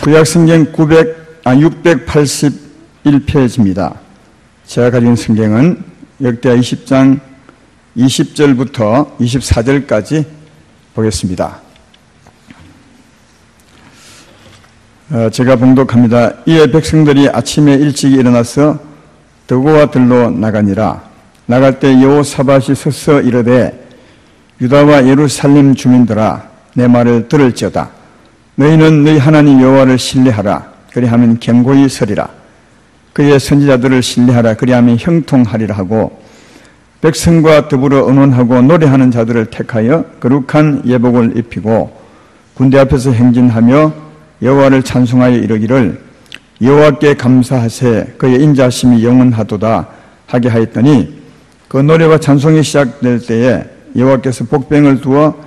구약성경 681페이지입니다. 제가 가진 성경은 역대하 20장 20절부터 24절까지 보겠습니다. 제가 봉독합니다. 이에 백성들이 아침에 일찍 일어나서 드고와 들로 나가니라. 나갈 때 여호사밧이 서서 이르되 유다와 예루살렘 주민들아 내 말을 들을지어다. 너희는 너희 하나님 여호와를 신뢰하라. 그리하면 견고히 서리라. 그의 선지자들을 신뢰하라. 그리하면 형통하리라 하고 백성과 더불어 언언하고 노래하는 자들을 택하여 거룩한 예복을 입히고 군대 앞에서 행진하며 여호와를 찬송하여 이르기를 여호와께 감사하세 그의 인자하심이 영원하도다 하게 하였더니 그 노래와 찬송이 시작될 때에 여호와께서 복병을 두어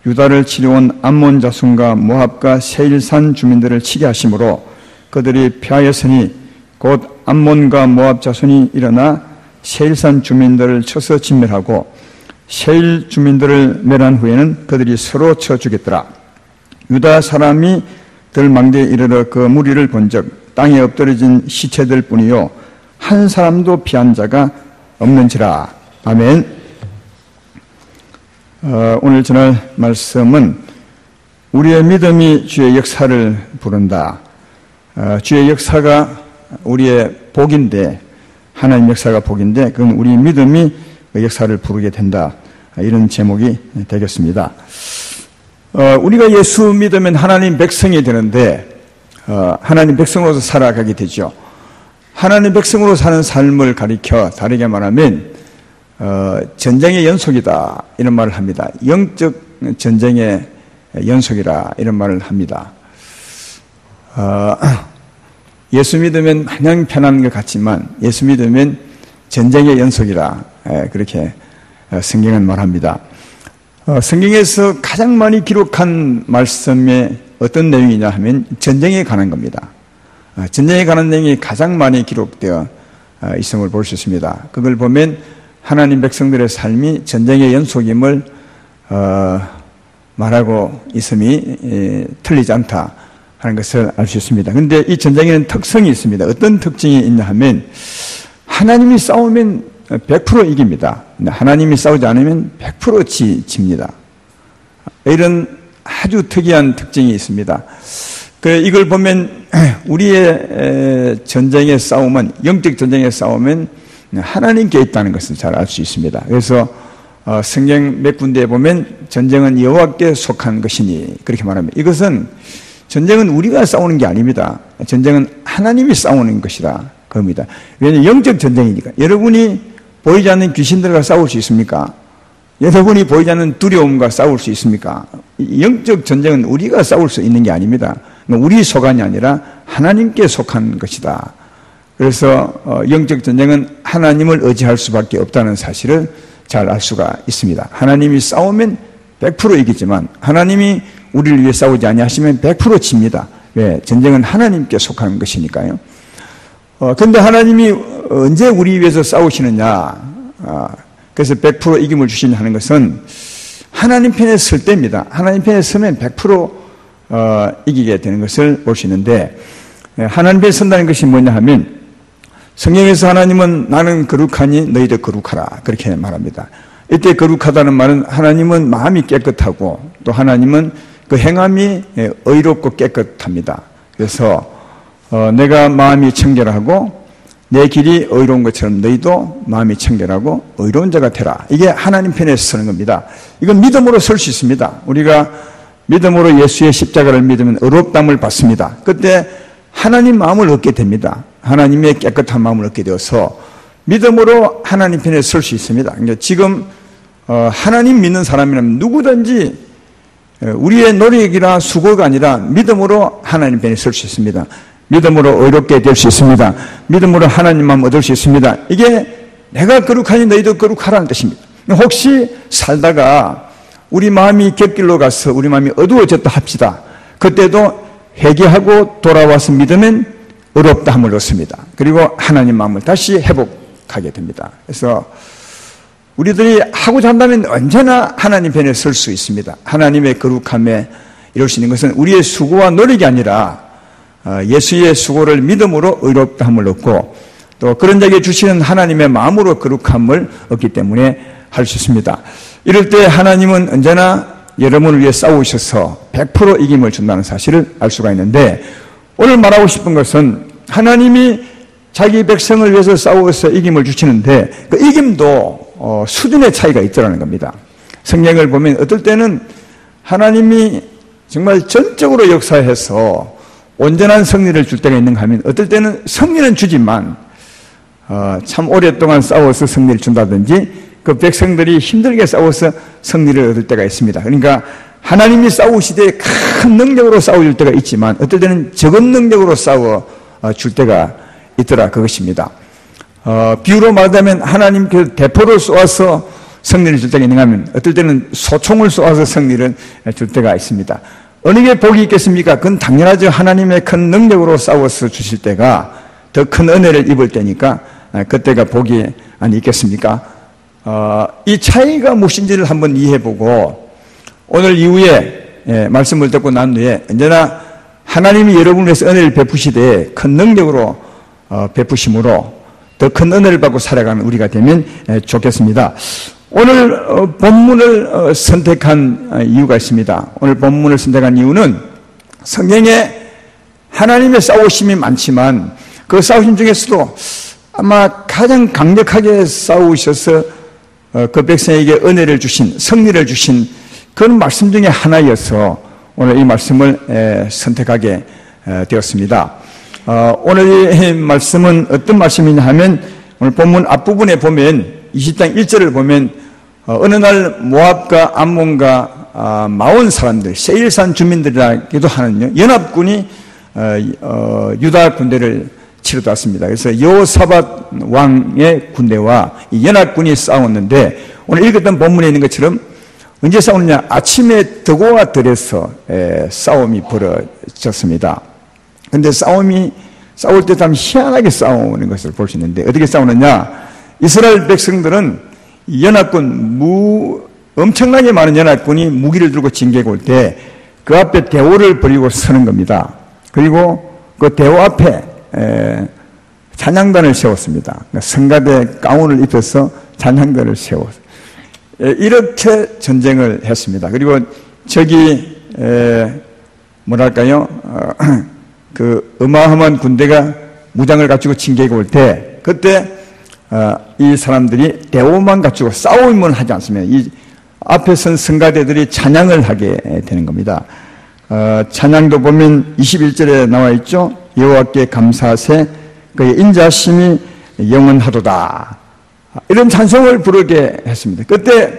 유다를 치려온 암몬 자손과 모압과 세일산 주민들을 치게 하심으로 그들이 패하였으니 곧 암몬과 모압 자손이 일어나 세일산 주민들을 쳐서 진멸하고 세일 주민들을 멸한 후에는 그들이 서로 쳐 죽였더라. 유다 사람이 들망대에 이르러 그 무리를 본즉 땅에 엎드러진 시체들 뿐이요 한 사람도 피한 자가 없는지라. 아멘. 오늘 전할 말씀은 우리의 믿음이 주의 역사를 부른다. 주의 역사가 우리의 복인데 하나님 역사가 복인데 그건 우리 믿음이 그 역사를 부르게 된다. 이런 제목이 되겠습니다. 우리가 예수 믿으면 하나님 백성이 되는데 하나님 백성으로서 살아가게 되죠. 하나님 백성으로 사는 삶을 가리켜 다르게 말하면 전쟁의 연속이다 이런 말을 합니다. 영적 전쟁의 연속이라 이런 말을 합니다. 예수 믿으면 마냥 편한 것 같지만 예수 믿으면 전쟁의 연속이라 그렇게 성경은 말합니다. 성경에서 가장 많이 기록한 말씀에 어떤 내용이냐 하면 전쟁에 관한 겁니다. 전쟁에 관한 내용이 가장 많이 기록되어 있음을 볼 수 있습니다. 그걸 보면 하나님 백성들의 삶이 전쟁의 연속임을 말하고 있음이 틀리지 않다 하는 것을 알 수 있습니다. 그런데 이 전쟁에는 특성이 있습니다. 어떤 특징이 있냐 하면 하나님이 싸우면 100% 이깁니다. 하나님이 싸우지 않으면 100% 집니다. 이런 아주 특이한 특징이 있습니다. 이걸 보면 우리의 전쟁의 싸움은 영적 전쟁의 싸움은 하나님께 있다는 것을 잘 알 수 있습니다. 그래서 성경 몇 군데에 보면 전쟁은 여호와께 속한 것이니 그렇게 말합니다. 이것은 전쟁은 우리가 싸우는 게 아닙니다. 전쟁은 하나님이 싸우는 것이라 그럽니다. 왜냐하면 영적 전쟁이니까. 여러분이 보이지 않는 귀신들과 싸울 수 있습니까? 여러분이 보이지 않는 두려움과 싸울 수 있습니까? 영적 전쟁은 우리가 싸울 수 있는 게 아닙니다. 우리 소관이 아니라 하나님께 속한 것이다. 그래서 영적 전쟁은 하나님을 의지할 수밖에 없다는 사실을 잘 알 수가 있습니다. 하나님이 싸우면 100% 이기지만 하나님이 우리를 위해 싸우지 아니하시면 100% 집니다. 왜? 전쟁은 하나님께 속하는 것이니까요. 그런데 하나님이 언제 우리 위해서 싸우시느냐? 그래서 100% 이김을 주시냐 하는 것은 하나님 편에 설 때입니다. 하나님 편에 서면 100% 이기게 되는 것을 볼 수 있는데 하나님 편에 선다는 것이 뭐냐 하면 성경에서 하나님은 나는 거룩하니 너희도 거룩하라 그렇게 말합니다. 이때 거룩하다는 말은 하나님은 마음이 깨끗하고 또 하나님은 그 행함이 의롭고 깨끗합니다. 그래서 내가 마음이 청결하고 내 길이 의로운 것처럼 너희도 마음이 청결하고 의로운 자가 되라. 이게 하나님 편에 서는 겁니다. 이건 믿음으로 설 수 있습니다. 우리가 믿음으로 예수의 십자가를 믿으면 의롭다함을 받습니다. 그때 하나님 마음을 얻게 됩니다. 하나님의 깨끗한 마음을 얻게 되어서 믿음으로 하나님 편에 설 수 있습니다. 그러니까 지금 하나님 믿는 사람이라면 누구든지 우리의 노력이나 수고가 아니라 믿음으로 하나님 편에 설 수 있습니다. 믿음으로 의롭게 될 수 있습니다. 믿음으로 하나님 마음 얻을 수 있습니다. 이게 내가 거룩하니 너희도 거룩하라는 뜻입니다. 혹시 살다가 우리 마음이 곁길로 가서 우리 마음이 어두워졌다 합시다. 그때도 회개하고 돌아와서 믿으면 의롭다함을 얻습니다. 그리고 하나님 마음을 다시 회복하게 됩니다. 그래서 우리들이 하고자 한다면 언제나 하나님 편에 설 수 있습니다. 하나님의 거룩함에 이룰 수 있는 것은 우리의 수고와 노력이 아니라 예수의 수고를 믿음으로 의롭다함을 얻고 또 그런 자에게 주시는 하나님의 마음으로 거룩함을 얻기 때문에 할 수 있습니다. 이럴 때 하나님은 언제나 여러분을 위해 싸우셔서 100% 이김을 준다는 사실을 알 수가 있는데, 오늘 말하고 싶은 것은 하나님이 자기 백성을 위해서 싸워서 이김을 주시는데 그 이김도 수준의 차이가 있더라는 겁니다. 성경을 보면 어떨 때는 하나님이 정말 전적으로 역사해서 온전한 승리를 줄 때가 있는가 하면, 어떨 때는 승리는 주지만 참 오랫동안 싸워서 승리를 준다든지 그 백성들이 힘들게 싸워서 승리를 얻을 때가 있습니다. 그러니까 하나님이 싸우시되 큰 능력으로 싸워줄 때가 있지만 어떨 때는 적은 능력으로 싸워줄 때가 있더라, 그것입니다. 비유로 말하자면 하나님께서 대포를 쏘아서 승리를 줄 때가 있는가 하면 어떨 때는 소총을 쏘아서 승리를 줄 때가 있습니다. 어느 게 복이 있겠습니까? 그건 당연하죠. 하나님의 큰 능력으로 싸워서 주실 때가 더 큰 은혜를 입을 때니까 그때가 복이 아니 있겠습니까? 이 차이가 무엇인지를 한번 이해해보고 오늘 이후에 말씀을 듣고 난 후에 언제나 하나님이 여러분을 위해서 은혜를 베푸시되 큰 능력으로 베푸심으로 더 큰 은혜를 받고 살아가는 우리가 되면 좋겠습니다. 오늘 본문을 선택한 이유가 있습니다. 오늘 본문을 선택한 이유는 성경에 하나님의 싸우심이 많지만 그 싸우심 중에서도 아마 가장 강력하게 싸우셔서 그 백성에게 은혜를 주신, 승리를 주신 그런 말씀 중에 하나여서 오늘 이 말씀을 선택하게 되었습니다. 오늘 이 말씀은 어떤 말씀이냐 하면 오늘 본문 앞부분에 보면 20장 1절을 보면 어느 날 모압과 암몬과 마온 사람들, 세일산 주민들이라기도 하는 연합군이 유다 군대를 치러 왔습니다. 그래서 여호사밧 왕의 군대와 이 연합군이 싸웠는데 오늘 읽었던 본문에 있는 것처럼 언제 싸우느냐? 아침에 덕호와 들에서 싸움이 벌어졌습니다. 그런데 싸울 때 참 희한하게 싸우는 것을 볼 수 있는데 어떻게 싸우느냐? 이스라엘 백성들은 연합군, 엄청나게 많은 연합군이 무기를 들고 진격해 올 때 그 앞에 대오를 벌이고 서는 겁니다. 그리고 그 대오 앞에 찬양단을 세웠습니다. 그러니까 성가대 가운을 입혀서 찬양단을 세웠어요. 이렇게 전쟁을 했습니다. 그리고 저기 뭐랄까요? 그 어마어마한 군대가 무장을 갖추고 진격해 올 때 그때 이 사람들이 대오만 갖추고 싸움은 하지 않습니다. 이 앞에 선 성가대들이 찬양을 하게 되는 겁니다. 찬양도 보면 21절에 나와 있죠. 여호와께 감사하세 그의 인자심이 영원하도다. 이런 찬송을 부르게 했습니다. 그때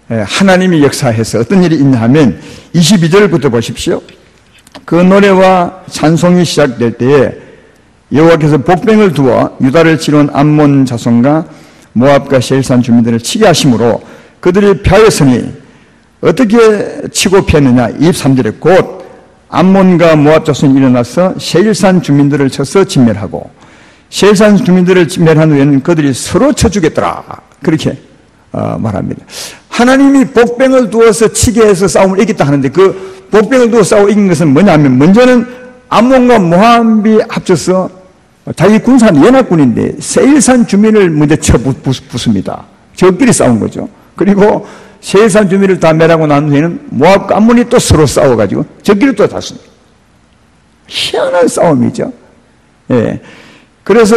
하나님이 역사해서 어떤 일이 있냐 하면 22절부터 보십시오. 그 노래와 찬송이 시작될 때에 여호와께서 복병을 두어 유다를 치러온 암몬 자손과 모압과 세일산 주민들을 치게 하심으로 그들이 패하였으니 어떻게 치고 패했느냐. 23절에 곧 암몬과 모압 자손이 일어나서 세일산 주민들을 쳐서 진멸하고 세일산 주민들을 진멸한 후에는 그들이 서로 쳐 죽였더라. 그렇게 말합니다. 하나님이 복병을 두어서 치게 해서 싸움을 이겼다 하는데 그 복병을 두어 싸워 이긴 것은 뭐냐면 먼저는 암몬과 모압이 합쳐서 자기 군사는 연합군인데 세일산 주민을 먼저 쳐 부숩니다. 저끼리 싸운 거죠. 그리고 세일산 주민을 다 멸하고 난 후에는 모압과 암몬이 또 서로 싸워가지고 저끼리 또 다습니다. 희한한 싸움이죠. 예. 그래서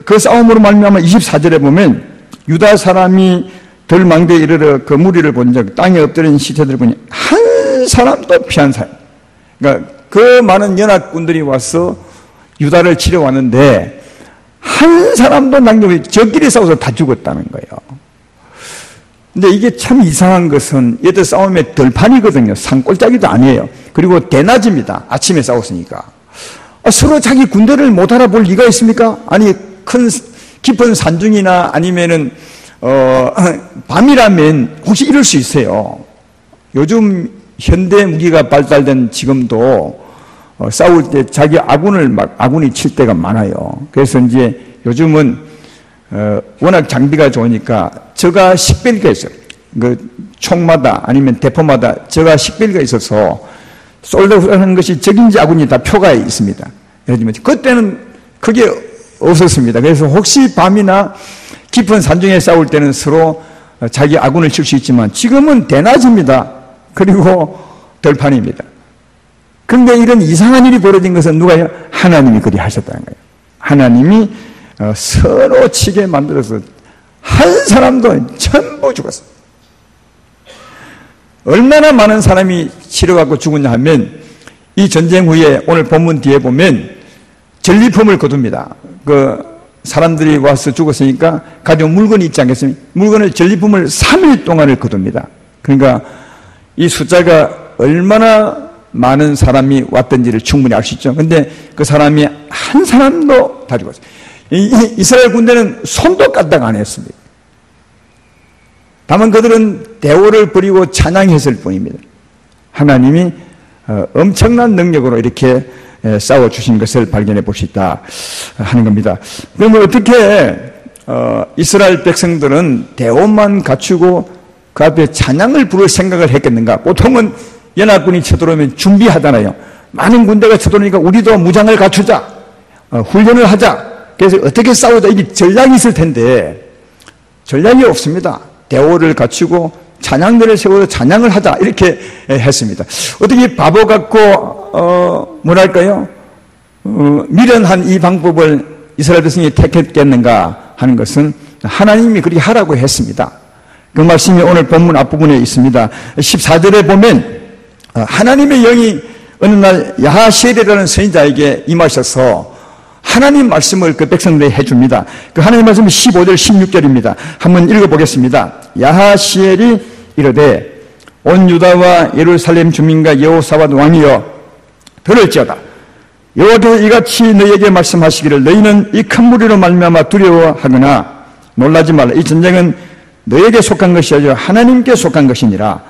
그 싸움으로 말미암아 24절에 보면 유다 사람이 덜망대에 이르러 그 무리를 본 적 땅에 엎드린 시체들을 보니 한 사람도 피한 사람. 그러니까 그 많은 연합군들이 와서 유다를 치러 왔는데 한 사람도 남겨보지 저끼리 싸워서 다 죽었다는 거예요. 근데 이게 참 이상한 것은 얘들 싸움의 덜판이거든요. 산골짜기도 아니에요. 그리고 대낮입니다. 아침에 싸웠으니까. 서로 자기 군대를 못 알아볼 리가 있습니까? 아니 큰 깊은 산중이나 아니면은 밤이라면 혹시 이럴 수 있어요. 요즘 현대 무기가 발달된 지금도 싸울 때 자기 아군이 칠 때가 많아요. 그래서 이제 요즘은 워낙 장비가 좋으니까 저가 식별기가 있어요. 그 총마다 아니면 대포마다 저가 식별기가 있어서 쏠려고 하는 것이 적인지 아군이 다 표가 있습니다. 예를 들면 그때는 그게 없었습니다. 그래서 혹시 밤이나 깊은 산중에 싸울 때는 서로 자기 아군을 칠 수 있지만 지금은 대낮입니다. 그리고 들판입니다. 그런데 이런 이상한 일이 벌어진 것은 누가요? 하나님이 그리 하셨다는 거예요. 하나님이 서로 치게 만들어서 한 사람도 전부 죽었어요. 얼마나 많은 사람이 치러갖고 죽었냐 하면 이 전쟁 후에 오늘 본문 뒤에 보면 전리품을 거둡니다. 그 사람들이 와서 죽었으니까 가져온 물건이 있지 않겠습니까? 물건을 전리품을 3일 동안을 거둡니다. 그러니까 이 숫자가 얼마나 많은 사람이 왔던지를 충분히 알 수 있죠. 그런데 그 사람이 한 사람도 다 죽었어요. 이스라엘 군대는 손도 까딱 안 했습니다. 다만 그들은 대오를 부리고 찬양했을 뿐입니다. 하나님이 엄청난 능력으로 이렇게 싸워주신 것을 발견해 볼 수 있다 하는 겁니다. 그러면 어떻게 이스라엘 백성들은 대오만 갖추고 그 앞에 찬양을 부를 생각을 했겠는가? 보통은 연합군이 쳐들어오면 준비하잖아요. 많은 군대가 쳐들어오니까 우리도 무장을 갖추자, 훈련을 하자. 그래서 어떻게 싸우자, 이게 전략이 있을 텐데 전략이 없습니다. 대오를 갖추고 찬양들을 세워서 찬양을 하자 이렇게 했습니다. 어떻게 바보 같고 뭐랄까요? 미련한 이 방법을 이스라엘 백성이 택했겠는가 하는 것은 하나님이 그렇게 하라고 했습니다. 그 말씀이 오늘 본문 앞부분에 있습니다. 14절에 보면 하나님의 영이 어느 날 야하시엘이라는 선지자에게 임하셔서 하나님 말씀을 그 백성들에게 해줍니다. 그 하나님 말씀은 15절 16절입니다. 한번 읽어보겠습니다. 야하시엘이 이르되 온 유다와 예루살렘 주민과 여호사밧 왕이여 들을지어다. 여호와께서 이같이 너희에게 말씀하시기를 너희는 이 큰 무리로 말미암아 두려워하거나 놀라지 말라. 이 전쟁은 너희에게 속한 것이 아니라 하나님께 속한 것이니라.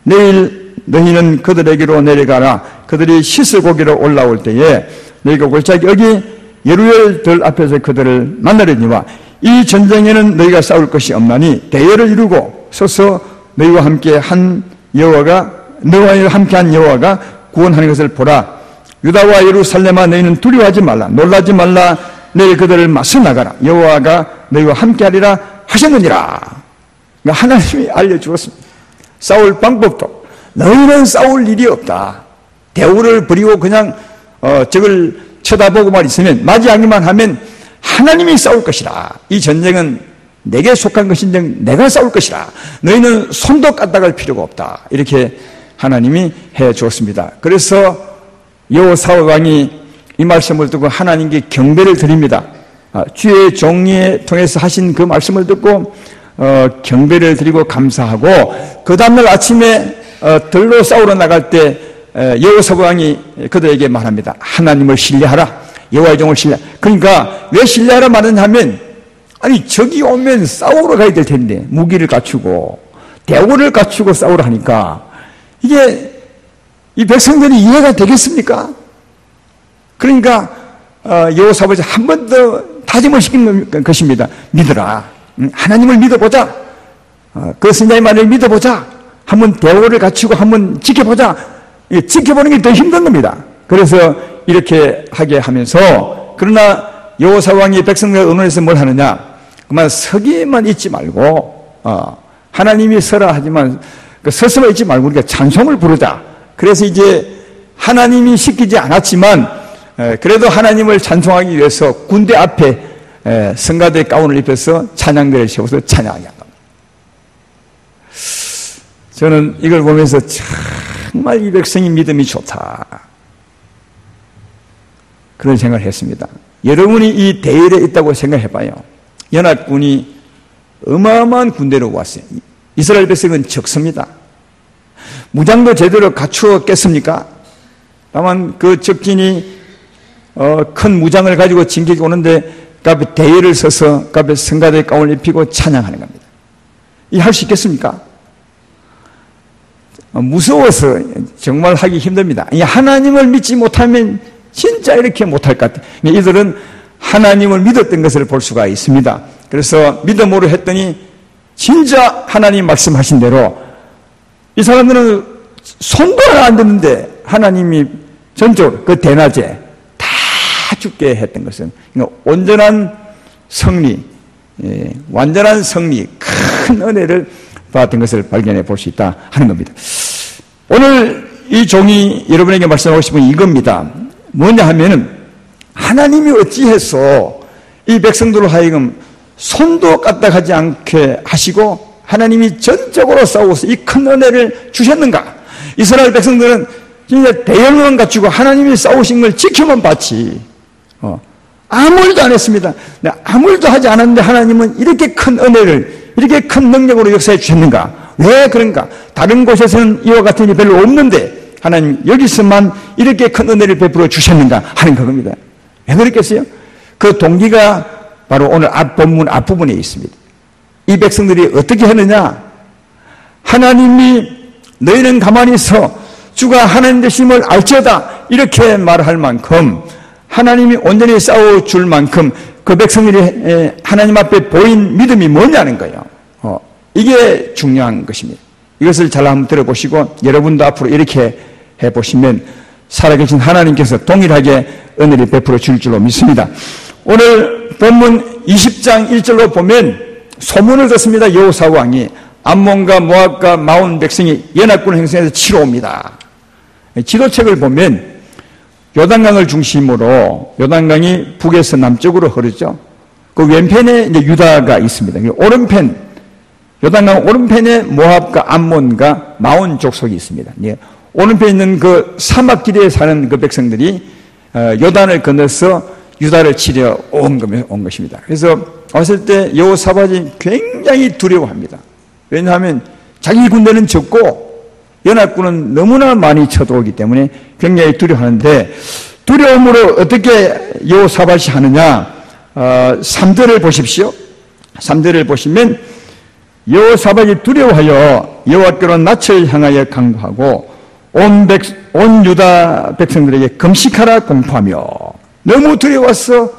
내일 너희는 그들에게로 내려가라. 그들이 씻을 고기로 올라올 때에 너희가 골짜기 여기 예루엘 들 앞에서 그들을 만나려니와 이 전쟁에는 너희가 싸울 것이 없나니 대열을 이루고 서서 너희와 함께한 여호와가 너희와 함께한 여호와가 구원하는 것을 보라. 유다와 예루살렘아 너희는 두려워하지 말라. 놀라지 말라. 내일 그들을 맞서 나가라. 여호와가 너희와 함께하리라 하셨느니라. 그러니까 하나님이 알려주었습니다. 싸울 방법도 너희는 싸울 일이 없다. 대우를 부리고 그냥 적을 쳐다보고만 있으면 맞이하기만 하면 하나님이 싸울 것이라. 이 전쟁은 내게 속한 것인데 내가 싸울 것이라. 너희는 손도 까딱할 필요가 없다. 이렇게 하나님이 해 주었습니다. 그래서 여호사밧 왕이 이 말씀을 듣고 하나님께 경배를 드립니다. 주의 종에 통해서 하신 그 말씀을 듣고 경배를 드리고 감사하고 그 다음날 아침에 들로 싸우러 나갈 때 여호사밧 왕이 그들에게 말합니다. 하나님을 신뢰하라. 여호와의 종을 신뢰. 그러니까 왜 신뢰하라 말은 하면 아니 적이 오면 싸우러 가야 될 텐데 무기를 갖추고 대오를 갖추고 싸우러 하니까 이게 이 백성들이 이해가 되겠습니까? 그러니까 여호사밧이 한 번 더 다짐을 시킨 것입니다. 믿어라. 하나님을 믿어보자. 그 선지자의 말을 믿어보자. 한번 대오를 갖추고 한번 지켜보자. 지켜보는 게 더 힘든 겁니다. 그래서 이렇게 하게 하면서 그러나 여호사밧 왕이 백성들을 의논해서 뭘 하느냐? 그만 서기만 있지 말고 하나님이 서라 하지만 그 서서만 있지 말고 우리가 찬송을 부르자. 그래서 이제 하나님이 시키지 않았지만 그래도 하나님을 찬송하기 위해서 군대 앞에 성가대 가운을 입혀서 찬양대를 세워서 찬양하게 한 겁니다. 저는 이걸 보면서 정말 이 백성이 믿음이 좋다. 그런 생각을 했습니다. 여러분이 이 대열에 있다고 생각해봐요. 연합군이 어마어마한 군대로 왔어요. 이스라엘 백성은 적습니다. 무장도 제대로 갖추었겠습니까? 다만 그 적진이 큰 무장을 가지고 진격이 오는데 그 앞에 대열을 서서 그 앞에 성가대 가운을 입히고 찬양하는 겁니다. 이 할 수 있겠습니까? 무서워서 정말 하기 힘듭니다. 하나님을 믿지 못하면 진짜 이렇게 못할 것 같아요. 이들은 하나님을 믿었던 것을 볼 수가 있습니다. 그래서 믿음으로 했더니 진짜 하나님 말씀하신 대로 이 사람들은 손도 안 듣는데 하나님이 전적으로 그 대낮에 다 죽게 했던 것은 그러니까 온전한 승리, 완전한 승리, 큰 은혜를 받았던 것을 발견해 볼 수 있다 하는 겁니다. 오늘 이 종이 여러분에게 말씀하고 싶은 이겁니다. 뭐냐 하면은 하나님이 어찌해서 이 백성들로 하여금 손도 까딱하지 않게 하시고 하나님이 전적으로 싸워서 이 큰 은혜를 주셨는가? 이스라엘 백성들은 진짜 대열만 갖추고 하나님이 싸우신 걸 지켜만 봤지. 아무 일도 안 했습니다. 아무 일도 하지 않았는데 하나님은 이렇게 큰 은혜를, 이렇게 큰 능력으로 역사해 주셨는가? 왜 그런가? 다른 곳에서는 이와 같은 일이 별로 없는데 하나님 여기서만 이렇게 큰 은혜를 베풀어 주셨는가 하는 그겁니다. 왜 그랬겠어요? 그 동기가 바로 오늘 본문 앞부분에 있습니다. 이 백성들이 어떻게 했느냐? 하나님이 너희는 가만히 서 주가 하나님 되심을 알지어다 이렇게 말할 만큼 하나님이 온전히 싸워줄 만큼 그 백성들이 하나님 앞에 보인 믿음이 뭐냐는 거예요. 이게 중요한 것입니다. 이것을 잘 한번 들어보시고 여러분도 앞으로 이렇게 해보시면 살아계신 하나님께서 동일하게 은혜를 베풀어 줄 줄로 믿습니다. 오늘 본문 20장 1절로 보면 소문을 듣습니다. 여호사 왕이 암몬과 모압과 마온 백성이 연합군을 형성해서 치러 옵니다. 지도책을 보면 요단강을 중심으로 요단강이 북에서 남쪽으로 흐르죠. 그 왼편에 이제 유다가 있습니다. 오른편 요단강 오른편에 모압과 암몬과 마온 족속이 있습니다. 오른편에 있는 그 사막길에 사는 그 백성들이 요단을 건너서 유다를 치려 온 것입니다. 그래서 왔을 때 여호사밧이 굉장히 두려워합니다. 왜냐하면 자기 군대는 적고 연합군은 너무나 많이 쳐들어오기 때문에 굉장히 두려워하는데 두려움으로 어떻게 여호사밧이 하느냐? 3절을 보십시오. 3절을 보시면 여호사밧이 두려워하여 여호와께로 낯을 향하여 간구하고 온 유다 백성들에게 금식하라 공포하며 너무 두려워서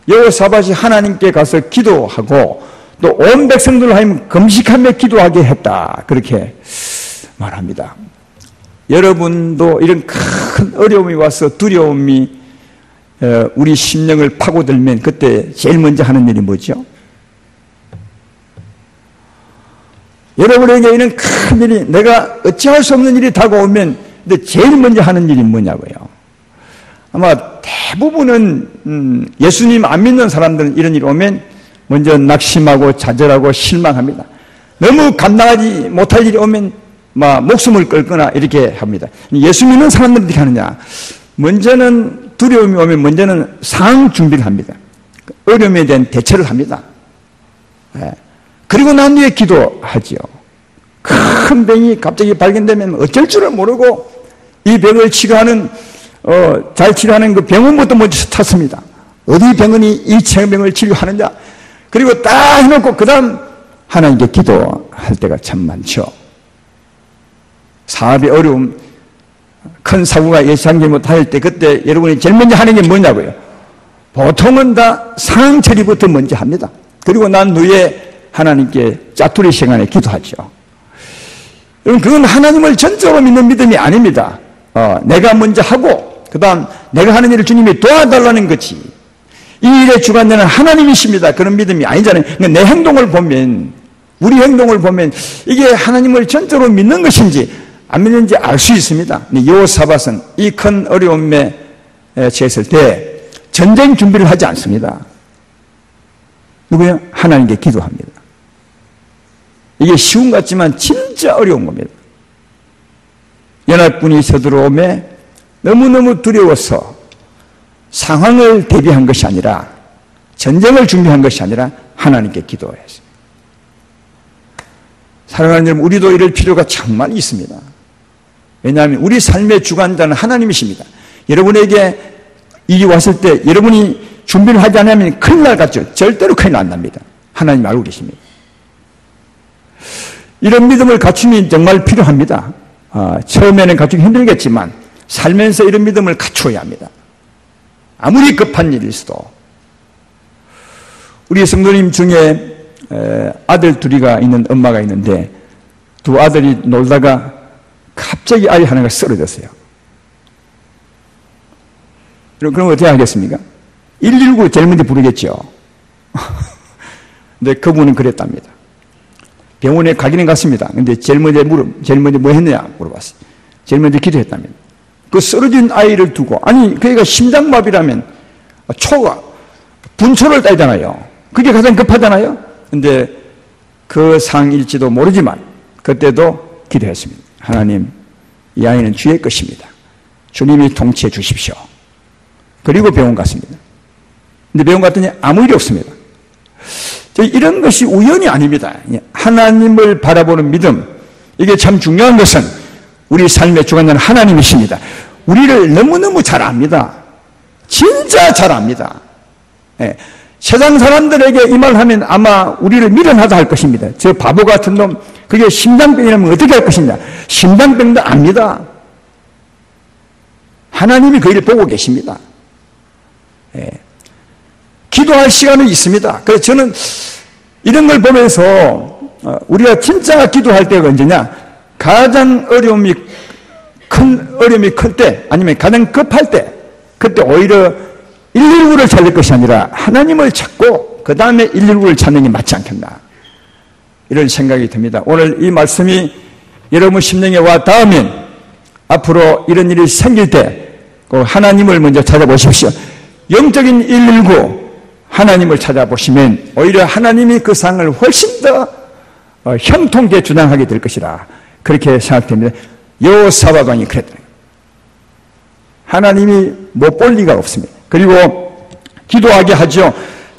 여호사밧이 하나님께 가서 기도하고 또 온 백성들을 하여금 금식하며 기도하게 했다. 그렇게 말합니다. 여러분도 이런 큰 어려움이 와서 두려움이 우리 심령을 파고들면 그때 제일 먼저 하는 일이 뭐죠? 여러분에게 이런 큰 일이 내가 어찌할 수 없는 일이 다가오면 근데 제일 먼저 하는 일이 뭐냐고요? 아마 대부분은 예수님 안 믿는 사람들은 이런 일이 오면 먼저 낙심하고 좌절하고 실망합니다. 너무 감당하지 못할 일이 오면 막 목숨을 끌거나 이렇게 합니다. 예수 믿는 사람들은 어떻게 하느냐? 먼저는 두려움이 오면 먼저는 상황 준비를 합니다. 어려움에 대한 대처를 합니다. 그리고 난 뒤에 기도하지요. 큰 병이 갑자기 발견되면 어쩔 줄을 모르고 이 병을 치료하는 잘 치료하는 그 병원부터 먼저 찾습니다. 어디 병원이 이 병을 치료하느냐? 그리고 딱 해놓고 그 다음 하나님께 기도할 때가 참 많죠. 사업의 어려움, 큰 사고가 예상치 못할 때 그때 여러분이 제일 먼저 하는 게 뭐냐고요? 보통은 다 상황 처리부터 먼저 합니다. 그리고 난 후에 하나님께 짜투리 시간에 기도하죠. 여러분 그건 하나님을 전적으로 믿는 믿음이 아닙니다. 내가 먼저 하고 그 다음 내가 하는 일을 주님이 도와달라는 거지. 이 일의 주관자는 하나님이십니다. 그런 믿음이 아니잖아요. 그러니까 내 행동을 보면 우리 행동을 보면 이게 하나님을 전적으로 믿는 것인지 안 믿는지 알 수 있습니다. 여호사밧은 이 큰 어려움에 처했을 때 전쟁 준비를 하지 않습니다. 누구요? 하나님께 기도합니다. 이게 쉬운 것 같지만 진짜 어려운 겁니다. 연합군이 서들어오매 너무너무 두려워서 상황을 대비한 것이 아니라 전쟁을 준비한 것이 아니라 하나님께 기도했습니다. 사랑하는 여러분, 우리도 이럴 필요가 정말 있습니다. 왜냐하면 우리 삶의 주관자는 하나님이십니다. 여러분에게 일이 왔을 때 여러분이 준비를 하지 않으면 큰일 날 같죠? 절대로 큰일 안 납니다. 하나님 알고 계십니다. 이런 믿음을 갖추면 정말 필요합니다. 처음에는 갖추기 힘들겠지만 살면서 이런 믿음을 갖추어야 합니다. 아무리 급한 일이 있어도. 우리 성도님 중에 아들 둘이가 있는 엄마가 있는데 두 아들이 놀다가 갑자기 아이 하나가 쓰러졌어요. 그럼 어떻게 하겠습니까? 119 제일 먼저 부르겠죠. 근데 그분은 그랬답니다. 병원에 가기는 갔습니다. 근데 제일 먼저 뭐 했느냐 물어봤어요. 제일 먼저 기도했답니다. 그 쓰러진 아이를 두고, 아니, 그애가 심장마비라면 분초를 따잖아요. 그게 가장 급하잖아요. 근데 그 상일지도 모르지만 그때도 기도했습니다. 하나님, 이 아이는 주의 것입니다. 주님이 통치해 주십시오. 그리고 병원 갔습니다. 근데 병원 갔더니 아무 일이 없습니다. 이런 것이 우연이 아닙니다. 하나님을 바라보는 믿음, 이게 참 중요한 것은 우리 삶의 주관자는 하나님이십니다. 우리를 너무너무 잘 압니다. 진짜 잘 압니다. 예. 세상 사람들에게 이 말 하면 아마 우리를 미련하다 할 것입니다. 저 바보 같은 놈, 그게 심장병이라면 어떻게 할 것이냐. 심장병도 압니다. 하나님이 그 일을 보고 계십니다. 예. 기도할 시간은 있습니다. 그래서 저는 이런 걸 보면서 우리가 진짜 기도할 때가 언제냐? 가장 어려움이 클 때, 아니면 가장 급할 때, 그때 오히려 119를 찾을 것이 아니라 하나님을 찾고 그 다음에 119를 찾는 게 맞지 않겠나, 이런 생각이 듭니다. 오늘 이 말씀이 여러분 심령에 와 닿으면 앞으로 이런 일이 생길 때 꼭 하나님을 먼저 찾아보십시오. 영적인 119 하나님을 찾아보시면 오히려 하나님이 그 상을 훨씬 더 형통케 주장하게 될 것이라, 그렇게 생각됩니다. 여호사밧 왕이 그랬다. 하나님이 못 볼 리가 없습니다. 그리고 기도하게 하죠.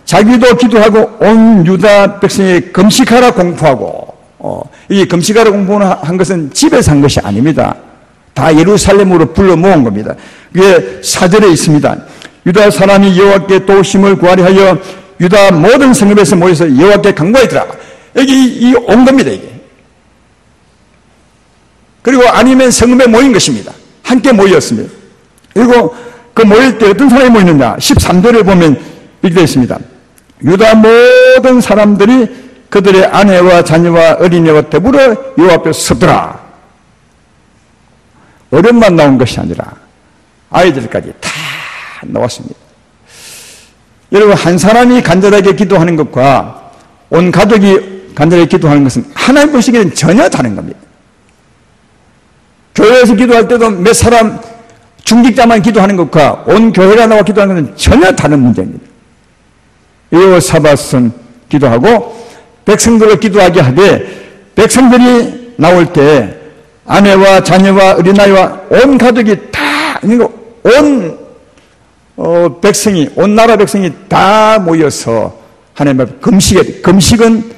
자기도 기도하고 온 유다 백성이 금식하라 공포하고, 이 금식하라 공포한 것은 집에서 한 것이 아닙니다. 다 예루살렘으로 불러 모은 겁니다. 그게 4절에 있습니다. 유다 사람이 여호와께 도우심을 구하려 하여 유다 모든 성읍에서 모여서 여호와께 간구하더라. 여기 온 겁니다, 이게. 그리고 아니면 성읍에 모인 것입니다. 함께 모였습니다. 그리고 그 모일 때 어떤 사람이 모이느냐? 13절에 보면 이렇게 되어 있습니다. 유다 모든 사람들이 그들의 아내와 자녀와 어린이와 더불어 여호와 앞에 서더라. 어른만 나온 것이 아니라 아이들까지 다 나왔습니다. 여러분, 한 사람이 간절하게 기도하는 것과 온 가족이 간절하게 기도하는 것은 하나님 보시기에는 전혀 다른 겁니다. 교회에서 기도할 때도 몇 사람 중직자만 기도하는 것과 온 교회가 나와 기도하는 것은 전혀 다른 문제입니다. 여호사밧은 기도하고 백성들을 기도하게 하되, 백성들이 나올 때 아내와 자녀와 어린아이와 온 가족이 다, 온 백성이, 온 나라 백성이 다 모여서 하나님 앞에 금식에, 금식은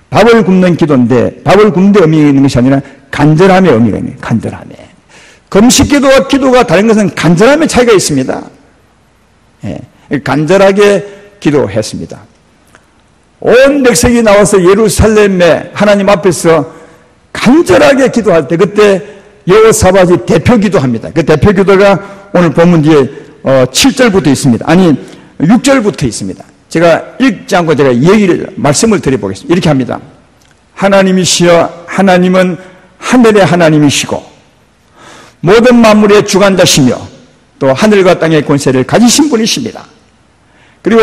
밥을 굶는 기도인데, 밥을 굶는 의미가 있는 것이 아니라 간절함의 의미가 있는 거예요. 간절함에. 금식 기도와 기도가 다른 것은 간절함의 차이가 있습니다. 예, 간절하게 기도했습니다. 온 백성이 나와서 예루살렘에 하나님 앞에서 간절하게 기도할 때, 그때 여호사밧이 대표 기도합니다. 그 대표 기도가 오늘 본문 뒤에 7절부터 있습니다. 아니 6절부터 있습니다. 제가 읽지 않고 제가 말씀을 드려보겠습니다. 이렇게 합니다. 하나님이시여, 하나님은 하늘의 하나님이시고 모든 만물의 주관자시며 또 하늘과 땅의 권세를 가지신 분이십니다. 그리고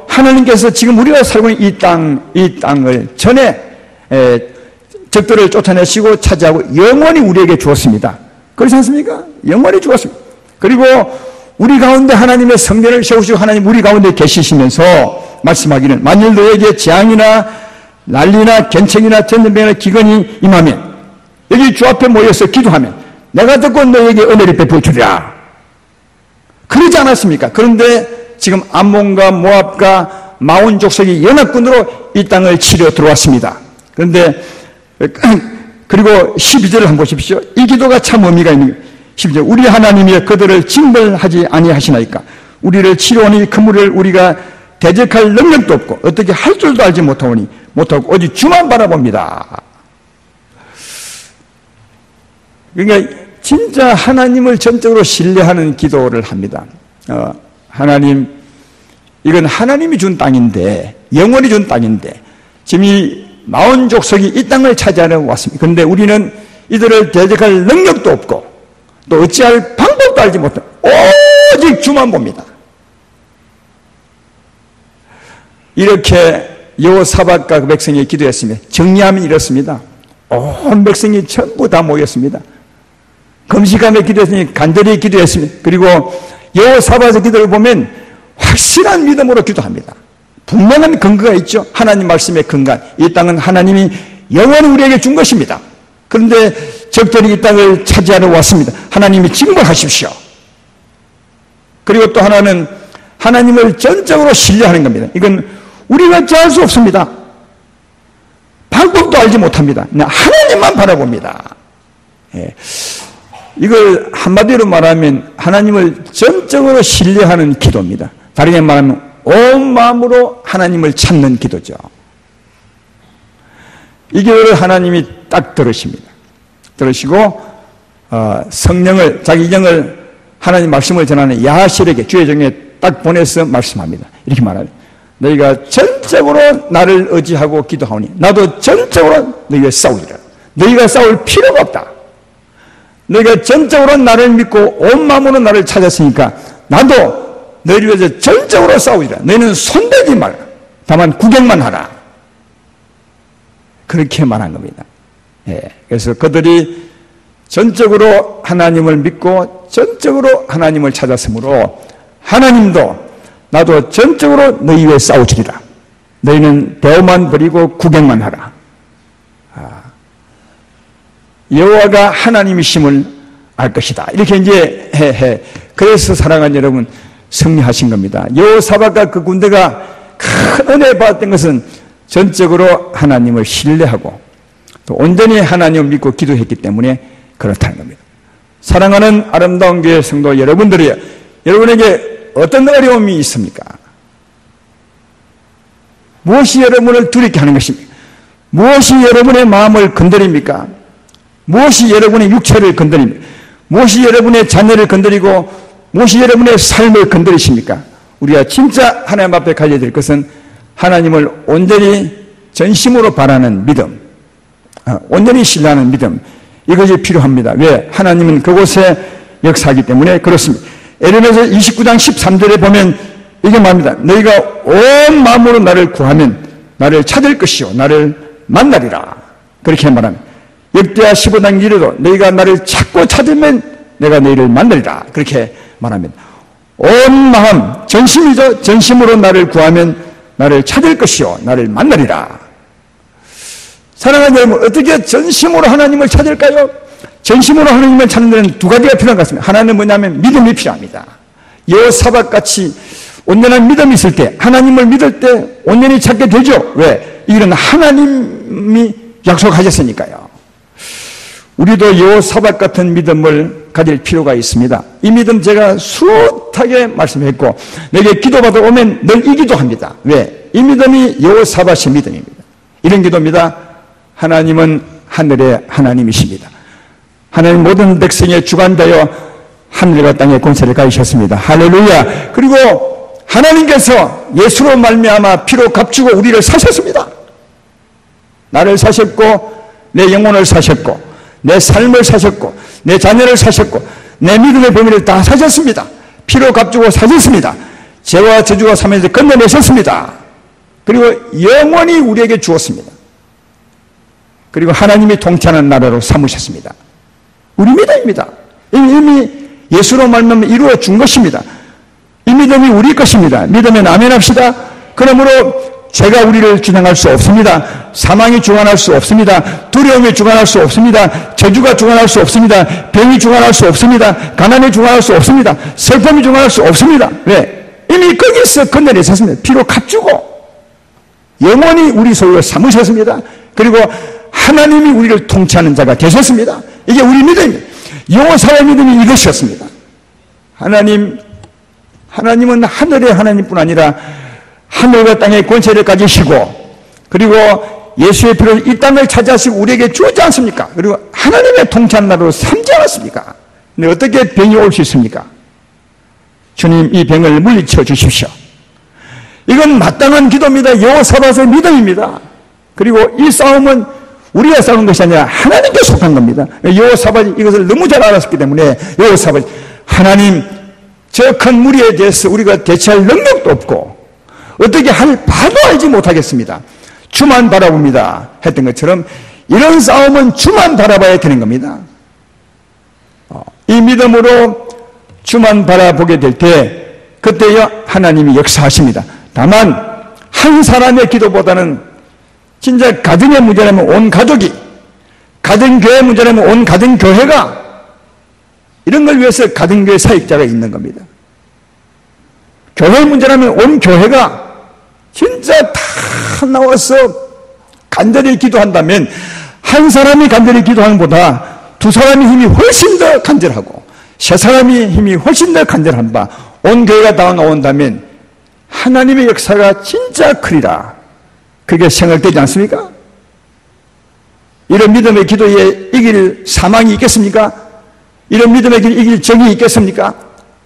하나님께서 지금 우리가 살고 있는 이 땅을 전에 적들을 쫓아내시고 차지하고 영원히 우리에게 주었습니다. 그렇지 않습니까? 영원히 주었습니다. 그리고 우리 가운데 하나님의 성전을 세우시고 하나님 우리 가운데 계시시면서 말씀하기를, 만일 너에게 재앙이나 난리나 gen책이나 전염병이나 기근이 임하면 여기 주 앞에 모여서 기도하면 내가 듣고 너에게 은혜를 베풀어 주리라. 그러지 않았습니까? 그런데 지금 암몬과 모압과 마온 족속이 연합군으로 이 땅을 치려 들어왔습니다. 그런데 그리고 12절을 한번 보십시오. 이 기도가 참 의미가 있는 거예요. 12절, 우리 하나님이 그들을 징벌하지 아니하시나이까. 우리를 치료하니 그 물을 우리가 대적할 능력도 없고 어떻게 할 줄도 알지 못하고 오직 주만 바라봅니다. 그러니까 진짜 하나님을 전적으로 신뢰하는 기도를 합니다. 하나님, 이건 하나님이 준 땅인데, 영원히 준 땅인데 지금 이 마온 족속이 이 땅을 차지하려 왔습니다. 그런데 우리는 이들을 대적할 능력도 없고 또 어찌할 방법도 알지 못하고 오직 주만 봅니다. 이렇게 여호사밧과 그 백성이 기도했으며 정리하면 이렇습니다. 온 백성이 전부 다 모였습니다. 금식하며 기도했으니 간절히 기도했습니다. 그리고 여호사밧의 기도를 보면 확실한 믿음으로 기도합니다. 분명한 근거가 있죠. 하나님 말씀의 근간. 이 땅은 하나님이 영원히 우리에게 준 것입니다. 그런데 적들이 이 땅을 차지하러 왔습니다. 하나님이 징벌하십시오. 그리고 또 하나는 하나님을 전적으로 신뢰하는 겁니다. 이건 우리가 어찌할 수 없습니다. 방법도 알지 못합니다. 그냥 하나님만 바라봅니다. 예. 이걸 한마디로 말하면 하나님을 전적으로 신뢰하는 기도입니다. 다르게 말하면 온 마음으로 하나님을 찾는 기도죠. 이 기도를 하나님이 딱 들으십니다. 들으시고 성령을, 자기 영을 하나님 말씀을 전하는 야하실에게 주의 종에 딱 보내서 말씀합니다. 이렇게 말합니다. 너희가 전적으로 나를 의지하고 기도하오니 나도 전적으로 너희가 싸우리라. 너희가 싸울 필요가 없다. 너희가 전적으로 나를 믿고 온 마음으로 나를 찾았으니까 나도 너희를 위해서 전적으로 싸우리라. 너희는 손대지 말라. 다만 구경만 하라. 그렇게 말한 겁니다. 예. 그래서 그들이 전적으로 하나님을 믿고 전적으로 하나님을 찾았으므로 하나님도 나도 전적으로 너희 위해 싸우리라. 너희는 대우만 버리고 구경만 하라. 여호와가 하나님이심을 알 것이다. 이렇게 이제 그래서 사랑하는 여러분 승리하신 겁니다. 여호사밧과 그 군대가 큰 은혜 받았던 것은 전적으로 하나님을 신뢰하고 또 온전히 하나님을 믿고 기도했기 때문에 그렇다는 겁니다. 사랑하는 아름다운 교회 성도 여러분에게 어떤 어려움이 있습니까? 무엇이 여러분을 두렵게 하는 것입니까? 무엇이 여러분의 마음을 건드립니까? 무엇이 여러분의 육체를 건드립니까? 무엇이 여러분의 자녀를 건드리고 무엇이 여러분의 삶을 건드리십니까? 우리가 진짜 하나님 앞에 가져야 될 것은 하나님을 온전히 전심으로 바라는 믿음, 온전히 신뢰하는 믿음, 이것이 필요합니다. 왜? 하나님은 그곳에 역사하기 때문에 그렇습니다. 에레미야 29장 13절에 보면 이게 말입니다. 너희가 온 마음으로 나를 구하면 나를 찾을 것이요 나를 만나리라. 그렇게 말합니다. 역대하 15장 1에도 너희가 나를 찾고 찾으면 내가 너희를 만나리라. 그렇게 말합니다. 온 마음, 전심이죠. 전심으로 나를 구하면 나를 찾을 것이요 나를 만나리라. 사랑하는 여러분, 어떻게 전심으로 하나님을 찾을까요? 전심으로 하나님을 찾는 데는 두 가지가 필요한 것 같습니다. 하나는 뭐냐면 믿음이 필요합니다. 여호사밧같이 온전한 믿음이 있을 때, 하나님을 믿을 때 온전히 찾게 되죠. 왜? 이런 하나님이 약속하셨으니까요. 우리도 여호사밧 같은 믿음을 가질 필요가 있습니다. 이 믿음 제가 숱하게 말씀했고 내게 기도받아 오면 늘 이 기도합니다. 왜? 이 믿음이 여호사밧의 믿음입니다. 이런 기도입니다. 하나님은 하늘의 하나님이십니다. 하나님 모든 백성의 주관자여 하늘과 땅의 권세를 가지셨습니다. 할렐루야. 그리고 하나님께서 예수로 말미암아 피로 값주고 우리를 사셨습니다. 나를 사셨고 내 영혼을 사셨고 내 삶을 사셨고 내 자녀를 사셨고 내 믿음의 범위를 다 사셨습니다. 피로 값주고 사셨습니다. 죄와 저주가 사면에서 건너내셨습니다. 그리고 영원히 우리에게 주었습니다. 그리고 하나님이 통치하는 나라로 삼으셨습니다. 우리 믿음입니다. 이미 예수로 말미암아 이루어 준 것입니다. 이 믿음이 우리 것입니다. 믿으면 아멘 합시다. 그러므로 죄가 우리를 주장할 수 없습니다. 사망이 주관할 수 없습니다. 두려움이 주관할 수 없습니다. 저주가 주관할 수 없습니다. 병이 주관할 수 없습니다. 가난이 주관할 수 없습니다. 슬픔이 주관할 수 없습니다. 왜? 이미 거기서 건너내셨습니다. 피로 값주고 영원히 우리 소유를 삼으셨습니다. 그리고 하나님이 우리를 통치하는 자가 되셨습니다. 이게 우리 믿음입니다. 여호사의 믿음이 이것이었습니다. 하나님은 하늘의 하나님뿐 아니라 하늘과 땅의 권세를 가지시고 그리고 예수의 피로 이 땅을 차지하시고 우리에게 주었지 않습니까? 그리고 하나님의 통치하는 나라로 삼지 않았습니까? 근데 어떻게 병이 올 수 있습니까? 주님, 이 병을 물리쳐 주십시오. 이건 마땅한 기도입니다. 여호사밧의 믿음입니다. 그리고 이 싸움은 우리가 싸우는 것이 아니라 하나님께 속한 겁니다. 여호사밧이 이것을 너무 잘 알았기 때문에 여호사밧이 하나님, 저 큰 무리에 대해서 우리가 대처할 능력도 없고 어떻게 할 바도 알지 못하겠습니다. 주만 바라봅니다. 했던 것처럼 이런 싸움은 주만 바라봐야 되는 겁니다. 이 믿음으로 주만 바라보게 될 때 그때야 하나님이 역사하십니다. 다만 한 사람의 기도보다는 진짜 가정의 문제라면 온 가족이, 가정교회 문제라면 온 가정교회가, 이런 걸 위해서 가정교회 사역자가 있는 겁니다. 교회 문제라면 온 교회가 진짜 다 나와서 간절히 기도한다면 한 사람이 간절히 기도하는 것보다 두 사람의 힘이 훨씬 더 간절하고 세 사람의 힘이 훨씬 더 간절한 바 온 교회가 다 나온다면 하나님의 역사가 진짜 크리라. 그게 생각되지 않습니까? 이런 믿음의 기도에 이길 사망이 있겠습니까? 이런 믿음의 기도에 이길 정이 있겠습니까?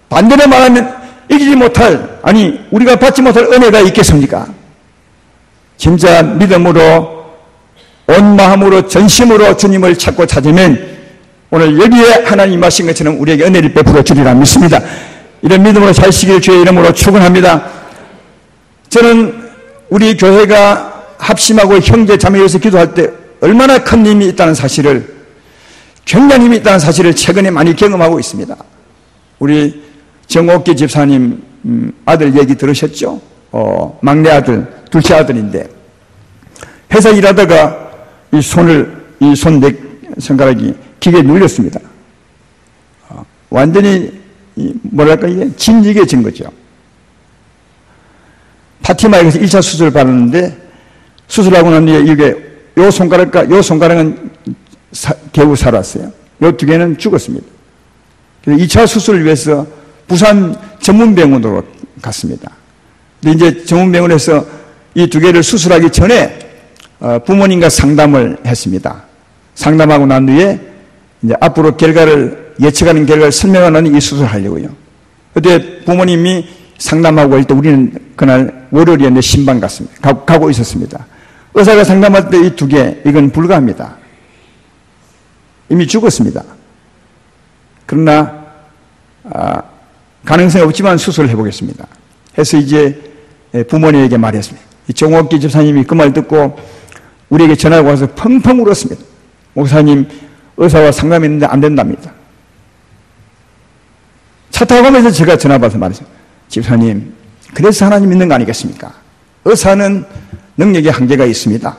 반대로 말하면 이기지 못할, 아니 우리가 받지 못할 은혜가 있겠습니까? 진짜 믿음으로 온 마음으로 전심으로 주님을 찾고 찾으면 오늘 여기에 하나님 하신 것처럼 우리에게 은혜를 베풀어 주리라 믿습니다. 이런 믿음으로 사시길 주의 이름으로 축원합니다. 저는 우리 교회가 합심하고 형제 자매여서 기도할 때 얼마나 큰 힘이 있다는 사실을, 굉장한 힘이 있다는 사실을 최근에 많이 경험하고 있습니다. 우리 정옥기 집사님 아들 얘기 들으셨죠? 막내 아들, 둘째 아들인데 회사 일하다가 이 손가락이 기계에 눌렸습니다. 완전히 뭐랄까 이게 진지해진 거죠. 파티마에 가서 1차 수술을 받았는데 수술하고 난 뒤에 이게 요 손가락과 요 손가락은 겨우 살았어요. 요 두 개는 죽었습니다. 그래서 2차 수술을 위해서 부산 전문병원으로 갔습니다. 근데 이제 전문병원에서 이 두 개를 수술하기 전에 부모님과 상담을 했습니다. 상담하고 난 뒤에 이제 앞으로 예측하는 결과를 설명하는 이 수술을 하려고요. 그때 부모님이 상담하고 할 때 우리는 그날 월요일이었는데 신방 갔습니다. 가고 있었습니다. 의사가 상담할 때 이 두 개, 이건 불가합니다. 이미 죽었습니다. 그러나 가능성이 없지만 수술을 해보겠습니다. 해서 이제 부모님에게 말했습니다. 정옥기 집사님이 그 말 듣고 우리에게 전화가 와서 펑펑 울었습니다. 목사님, 의사와 상담했는데 안 된답니다. 차 타고 가면서 제가 전화 받아서 말했어요. 집사님, 그래서 하나님 믿는 거 아니겠습니까? 의사는 능력의 한계가 있습니다.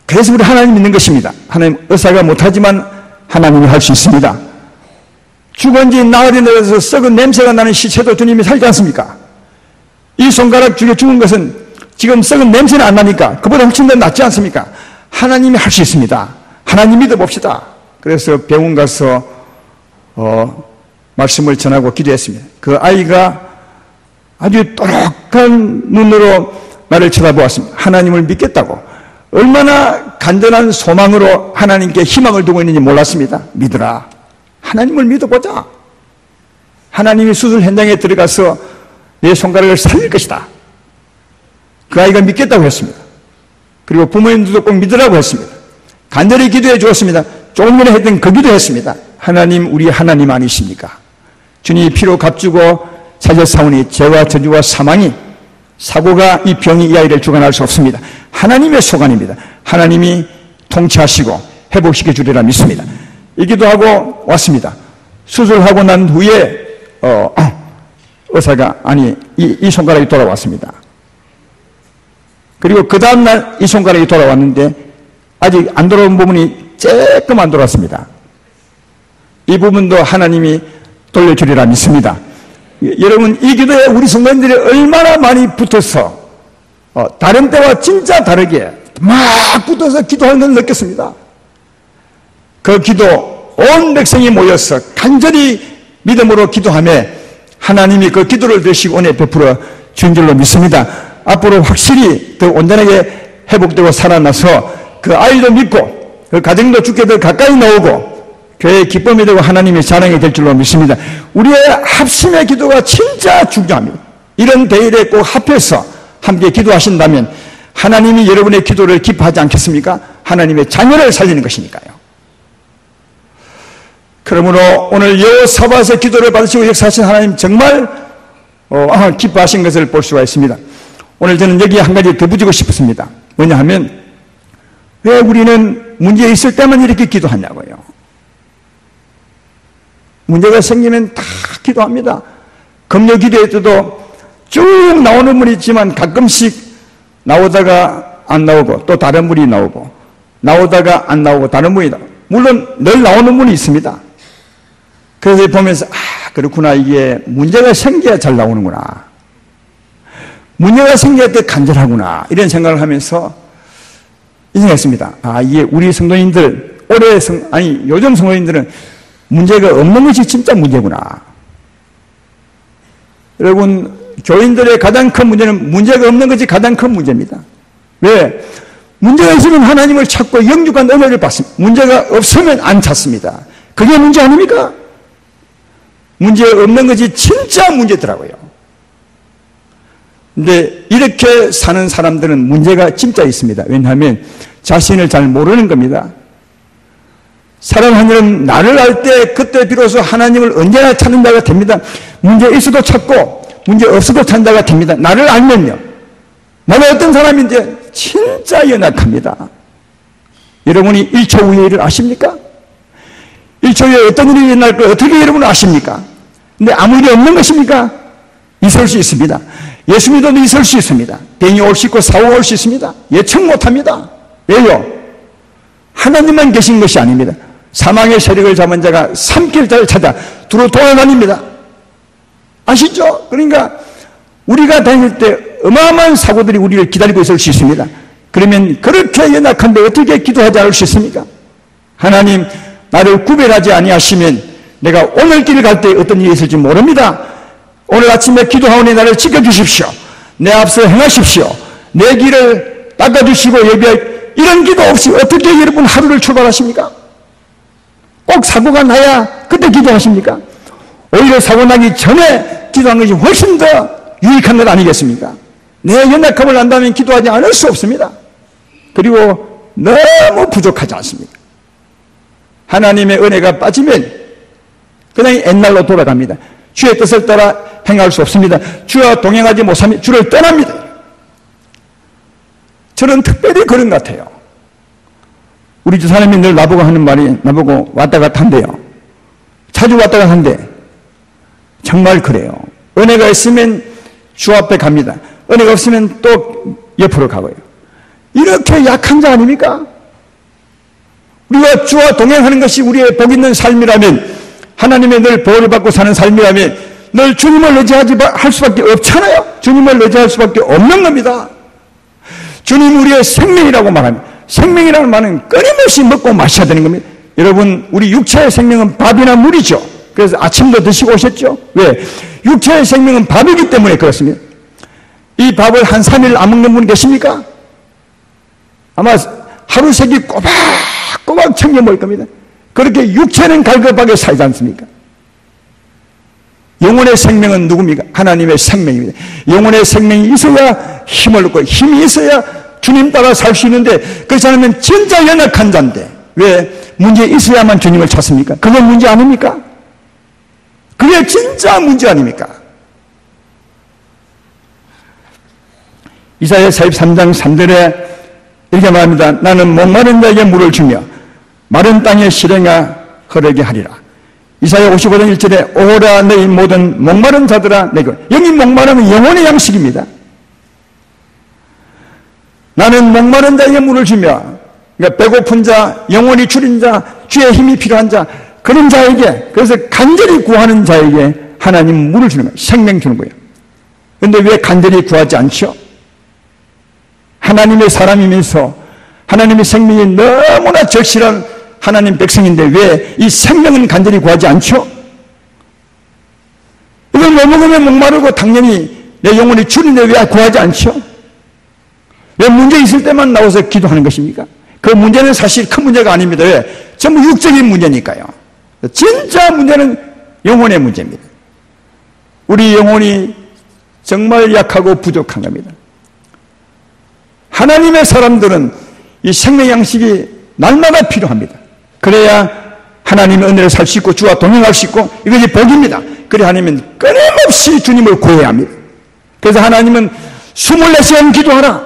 그래서 우리 하나님 믿는 것입니다. 하나님, 의사가 못하지만 하나님이 할 수 있습니다. 죽은 지 나흘이 넘어서 썩은 냄새가 나는 시체도 주님이 살지 않습니까? 이 손가락 중에 죽은 것은 지금 썩은 냄새는 안 나니까 그보다 훨씬 더 낫지 않습니까? 하나님이 할 수 있습니다. 하나님 믿어봅시다. 그래서 병원 가서 말씀을 전하고 기도했습니다. 그 아이가 아주 또렷한 눈으로 나를 쳐다보았습니다. 하나님을 믿겠다고. 얼마나 간절한 소망으로 하나님께 희망을 두고 있는지 몰랐습니다. 믿으라. 하나님을 믿어보자. 하나님이 수술 현장에 들어가서 내 손가락을 살릴 것이다. 그 아이가 믿겠다고 했습니다. 그리고 부모님들도 꼭 믿으라고 했습니다. 간절히 기도해 주었습니다. 조금 전에 했던 그 기도했습니다. 하나님, 우리 하나님 아니십니까? 주님이 피로 값주고 찾아사오니 죄와 저주와 사고가 이 병이 이 아이를 주관할 수 없습니다. 하나님의 소관입니다. 하나님이 통치하시고 회복시켜 주리라 믿습니다. 이 기도하고 왔습니다. 수술하고 난 후에 의사가 이 손가락이 돌아왔습니다. 그리고 그 다음날 이 손가락이 돌아왔는데 아직 안 돌아온 부분이 조금 안 돌아왔습니다. 이 부분도 하나님이 돌려주리라 믿습니다. 여러분, 이 기도에 우리 성도님들이 얼마나 많이 붙어서 다른 때와 진짜 다르게 막 붙어서 기도하는 걸 느꼈습니다. 그 기도, 온 백성이 모여서 간절히 믿음으로 기도하며 하나님이 그 기도를 들으시고 은혜 베풀어 주인 줄로 믿습니다. 앞으로 확실히 더 온전하게 회복되고 살아나서 그 아이도 믿고 그 가정도 주께 더 가까이 나오고 교회의 기쁨이 되고 하나님의 자랑이 될 줄로 믿습니다. 우리의 합심의 기도가 진짜 중요합니다. 이런 대일에 꼭 합해서 함께 기도하신다면 하나님이 여러분의 기도를 기뻐하지 않겠습니까? 하나님의 자녀를 살리는 것이니까요. 그러므로 오늘 여호사밧의 기도를 받으시고 역사하신 하나님 정말 기뻐하신 것을 볼 수가 있습니다. 오늘 저는 여기에 한 가지 더 붙이고 싶습니다. 뭐냐 하면, 왜 우리는 문제 있을 때만 이렇게 기도하냐고요. 문제가 생기면 다 기도합니다. 금요 기도회 때도 쭉 나오는 분이 있지만 가끔씩 나오다가 안 나오고 또 다른 분이 나오고 나오다가 안 나오고 다른 분이 나오고, 물론 늘 나오는 분이 있습니다. 그래서 보면서 그렇구나, 이게 문제가 생겨야 잘 나오는구나, 문제가 생겨야 더 간절하구나, 이런 생각을 하면서 인생했습니다. 이게 우리 성도님들 요즘 성도님들은 문제가 없는 것이 진짜 문제구나. 여러분, 교인들의 가장 큰 문제는 문제가 없는 것이 가장 큰 문제입니다. 왜? 문제가 있으면 하나님을 찾고 영육한 은혜를 받습니다. 문제가 없으면 안 찾습니다. 그게 문제 아닙니까? 문제 없는 것이 진짜 문제더라고요. 근데 이렇게 사는 사람들은 문제가 진짜 있습니다. 왜냐하면 자신을 잘 모르는 겁니다. 사람 한 사람은 나를 알 때 그때 비로소 하나님을 언제나 찾는 자가 됩니다. 문제 있어도 찾고 문제 없어도 찾는 자가 됩니다. 나를 알면요, 내가 어떤 사람인지 진짜 연약합니다. 여러분이 1초 후의 일을 아십니까? 1초 후에 어떤 일이 일어날 걸 어떻게 여러분은 아십니까? 근데 아무 일이 없는 것입니까? 있을 수 있습니다. 예수 믿어도 있을 수 있습니다. 병이 올 수 있고 사고가 올 수 있습니다. 예측 못합니다. 왜요? 하나님만 계신 것이 아닙니다. 사망의 세력을 잡은 자가 삼킬 자를 찾아 두루 돌아다닙니다. 아시죠? 그러니까 우리가 다닐 때 어마어마한 사고들이 우리를 기다리고 있을 수 있습니다. 그러면 그렇게 연약한데 어떻게 기도하지 않을 수 있습니까? 하나님, 나를 구별하지 아니하시면 내가 오늘 길 갈 때 어떤 일이 있을지 모릅니다. 오늘 아침에 기도하오니 나를 지켜주십시오. 내 앞서 행하십시오. 내 길을 닦아주시고 예비할, 이런 기도 없이 어떻게 여러분 하루를 출발하십니까? 꼭 사고가 나야 그때 기도하십니까? 오히려 사고 나기 전에 기도하는 것이 훨씬 더 유익한 것 아니겠습니까? 내 연약함을 안다면 기도하지 않을 수 없습니다. 그리고 너무 부족하지 않습니까? 하나님의 은혜가 빠지면 그냥 옛날로 돌아갑니다. 주의 뜻을 따라 행할 수 없습니다. 주와 동행하지 못하면 주를 떠납니다. 저는 특별히 그런 것 같아요. 우리 집사람이 늘 나보고 하는 말이, 나보고 왔다 갔다 한대요. 자주 왔다 갔다 한대. 정말 그래요. 은혜가 있으면 주 앞에 갑니다. 은혜가 없으면 또 옆으로 가고요. 이렇게 약한 자 아닙니까? 우리가 주와 동행하는 것이 우리의 복 있는 삶이라면, 하나님의 늘 보호를 받고 사는 삶이라면 늘 주님을 의지하지 할 수밖에 없잖아요. 주님을 의지할 수밖에 없는 겁니다. 주님 우리의 생명이라고 말합니다. 생명이라는 말은 끊임없이 먹고 마셔야 되는 겁니다. 여러분, 우리 육체의 생명은 밥이나 물이죠. 그래서 아침도 드시고 오셨죠? 왜? 육체의 생명은 밥이기 때문에 그렇습니다. 이 밥을 한 3일 안 먹는 분 계십니까? 아마 하루 세끼 꼬박꼬박 챙겨 먹을 겁니다. 그렇게 육체는 갈급하게 살지 않습니까? 영혼의 생명은 누굽니까? 하나님의 생명입니다. 영혼의 생명이 있어야 힘을 얻고, 힘이 있어야 주님 따라 살 수 있는데, 그렇지 않으면 진짜 연약한 자인데 왜 문제 있어야만 주님을 찾습니까? 그게 문제 아닙니까? 그게 진짜 문제 아닙니까? 이사야 43장 3절에 이렇게 말합니다. 나는 목마른 자에게 물을 주며 마른 땅에 시래가 흐르게 하리라. 이사야 55장 1절에 오라 너희 모든 목마른 자들아 내게. 여기 목마름은 영혼의 양식입니다. 나는 목마른 자에게 물을 주며, 그러니까 배고픈 자, 영혼이 줄인 자, 주의 힘이 필요한 자, 그런 자에게, 그래서 간절히 구하는 자에게 하나님 물을 주는 거예요. 생명 주는 거예요. 그런데 왜 간절히 구하지 않죠? 하나님의 사람이면서 하나님의 생명이 너무나 절실한 하나님 백성인데 왜 이 생명은 간절히 구하지 않죠? 이걸 못 먹으면 목마르고 당연히 내 영혼이 줄인데 왜 구하지 않죠? 왜 문제 있을 때만 나와서 기도하는 것입니까? 그 문제는 사실 큰 문제가 아닙니다. 왜? 전부 육적인 문제니까요. 진짜 문제는 영혼의 문제입니다. 우리 영혼이 정말 약하고 부족한 겁니다. 하나님의 사람들은 이 생명 양식이 날마다 필요합니다. 그래야 하나님의 은혜를 살 수 있고 주와 동행할 수 있고 이것이 복입니다. 그래 하나님은 끊임없이 주님을 구해야 합니다. 그래서 하나님은 24시간 기도하라,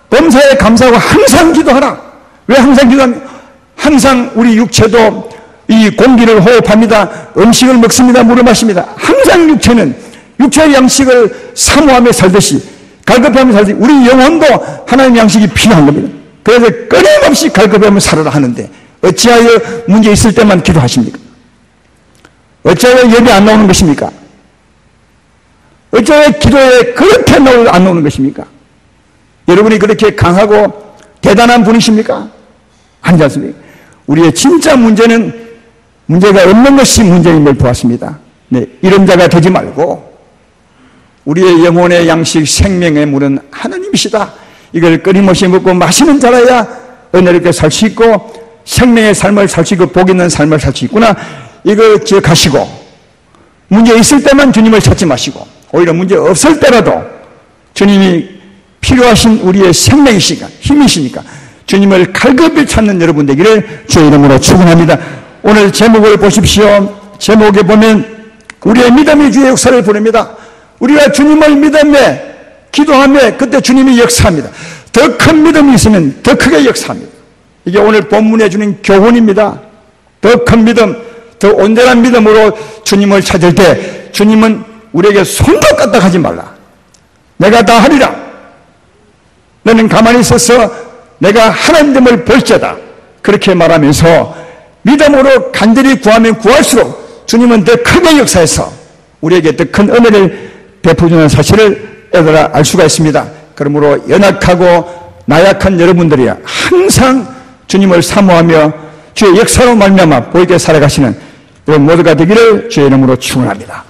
범사에 감사하고 항상 기도하라. 왜 항상 기도합니까? 항상 우리 육체도 이 공기를 호흡합니다. 음식을 먹습니다. 물을 마십니다. 항상 육체는 육체의 양식을 사모하며 살듯이, 갈급하며 살듯이 우리 영혼도 하나님의 양식이 필요한 겁니다. 그래서 끊임없이 갈급하며 살아라 하는데 어찌하여 문제 있을 때만 기도하십니까? 어찌하여 예배 안 나오는 것입니까? 어찌하여 기도에 그렇게 안 나오는 것입니까? 여러분이 그렇게 강하고 대단한 분이십니까? 아니지 않습니까? 우리의 진짜 문제는 문제가 없는 것이 문제임을 보았습니다. 네, 이런 자가 되지 말고 우리의 영혼의 양식, 생명의 물은 하나님이시다. 이걸 끊임없이 먹고 마시는 자라야 은혜롭게 살 수 있고 생명의 삶을 살 수 있고 복 있는 삶을 살 수 있구나. 이걸 기억하시고 문제 있을 때만 주님을 찾지 마시고 오히려 문제 없을 때라도 주님이 필요하신 우리의 생명이시니까, 힘이시니까 주님을 갈급히 찾는 여러분 되기를 주의 이름으로 축원합니다. 오늘 제목을 보십시오. 제목에 보면 우리의 믿음이 주의 역사를 보냅니다. 우리가 주님을 믿으며 기도하며 그때 주님이 역사합니다. 더 큰 믿음이 있으면 더 크게 역사합니다. 이게 오늘 본문에 주는 교훈입니다. 더 큰 믿음, 더 온전한 믿음으로 주님을 찾을 때 주님은 우리에게 손도 까딱하지 말라. 내가 다 하리라. 너는 가만히 있어서 내가 하나님을 볼지어다. 그렇게 말하면서 믿음으로 간절히 구하면 구할수록 주님은 더 크게 역사해서 우리에게 더 큰 은혜를 베푸주는 사실을 애들아 알 수가 있습니다. 그러므로 연약하고 나약한 여러분들이 항상 주님을 사모하며 주의 역사로 말미암아 보이게 살아가시는 여러분 모두가 되기를 주의 이름으로 축원합니다.